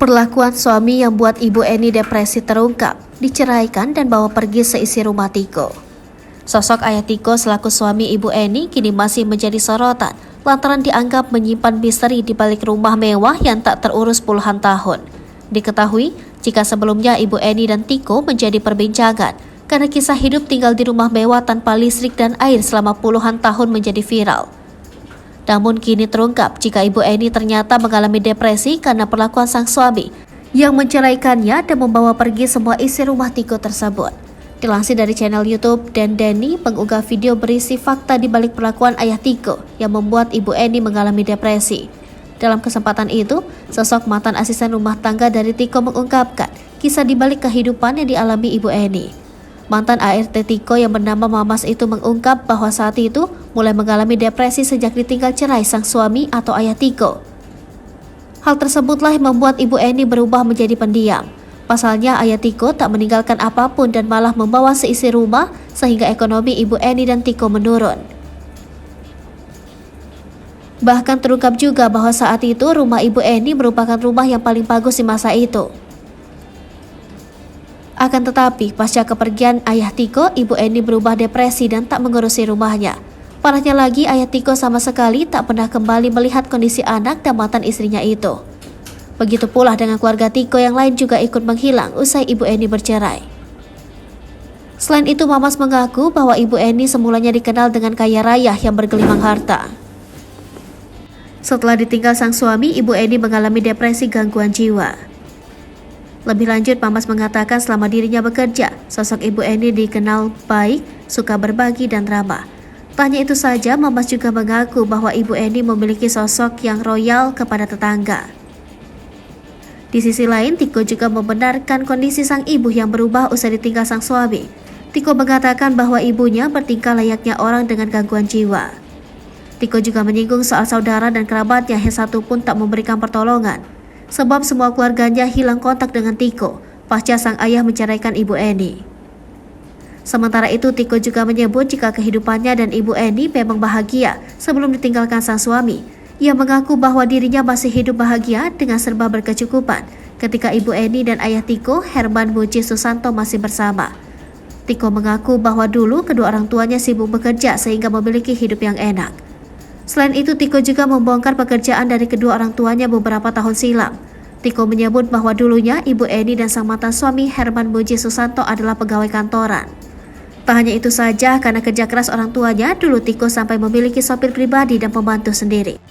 Perlakuan suami yang buat Ibu Eni depresi terungkap, diceraikan dan bawa pergi seisi rumah Tiko. Sosok ayah Tiko selaku suami Ibu Eni kini masih menjadi sorotan lantaran dianggap menyimpan misteri di balik rumah mewah yang tak terurus puluhan tahun. Diketahui jika sebelumnya Ibu Eni dan Tiko menjadi perbincangan karena kisah hidup tinggal di rumah mewah tanpa listrik dan air selama puluhan tahun menjadi viral. Namun kini terungkap jika Ibu Eni ternyata mengalami depresi karena perlakuan sang suami yang menceraikannya dan membawa pergi semua isi rumah Tiko tersebut. Dilansir dari channel YouTube Dan Denny mengunggah video berisi fakta di balik perlakuan ayah Tiko yang membuat Ibu Eni mengalami depresi. Dalam kesempatan itu, sosok mantan asisten rumah tangga dari Tiko mengungkapkan kisah di balik kehidupan yang dialami Ibu Eni. Mantan ART Tiko yang bernama Mamas itu mengungkap bahwa saat itu mulai mengalami depresi sejak ditinggal cerai sang suami atau ayah Tiko. Hal tersebutlah yang membuat Ibu Eni berubah menjadi pendiam. Pasalnya ayah Tiko tak meninggalkan apapun dan malah membawa seisi rumah sehingga ekonomi Ibu Eni dan Tiko menurun. Bahkan terungkap juga bahwa saat itu rumah Ibu Eni merupakan rumah yang paling bagus di masa itu. Akan tetapi, pasca kepergian ayah Tiko, Ibu Eni berubah depresi dan tak mengurusi rumahnya. Parahnya lagi, ayah Tiko sama sekali tak pernah kembali melihat kondisi anak dan mantan istrinya itu. Begitu pula dengan keluarga Tiko yang lain juga ikut menghilang usai Ibu Eni bercerai. Selain itu, Mamas mengaku bahwa Ibu Eni semulanya dikenal dengan kaya raya yang bergelimang harta. Setelah ditinggal sang suami, Ibu Eni mengalami depresi gangguan jiwa. Lebih lanjut, Mamas mengatakan selama dirinya bekerja, sosok Ibu Eni dikenal baik, suka berbagi dan ramah. Tak hanya itu saja, Mamas juga mengaku bahwa Ibu Eni memiliki sosok yang royal kepada tetangga. Di sisi lain, Tiko juga membenarkan kondisi sang ibu yang berubah usai ditinggal sang suami. Tiko mengatakan bahwa ibunya bertingkah layaknya orang dengan gangguan jiwa. Tiko juga menyinggung soal saudara dan kerabatnya yang satu pun tak memberikan pertolongan. Sebab semua keluarganya hilang kontak dengan Tiko pasca sang ayah menceraikan Ibu Eni. Sementara itu, Tiko juga menyebut jika kehidupannya dan Ibu Eni memang bahagia sebelum ditinggalkan sang suami. Ia mengaku bahwa dirinya masih hidup bahagia dengan serba berkecukupan ketika Ibu Eni dan ayah Tiko, Herman Muji Susanto, masih bersama. Tiko mengaku bahwa dulu kedua orang tuanya sibuk bekerja sehingga memiliki hidup yang enak. Selain itu, Tiko juga membongkar pekerjaan dari kedua orang tuanya beberapa tahun silam. Tiko menyebut bahwa dulunya Ibu Eni dan sang mantan suami Herman Muji Susanto adalah pegawai kantoran. Tak hanya itu saja, karena kerja keras orang tuanya, dulu Tiko sampai memiliki sopir pribadi dan pembantu sendiri.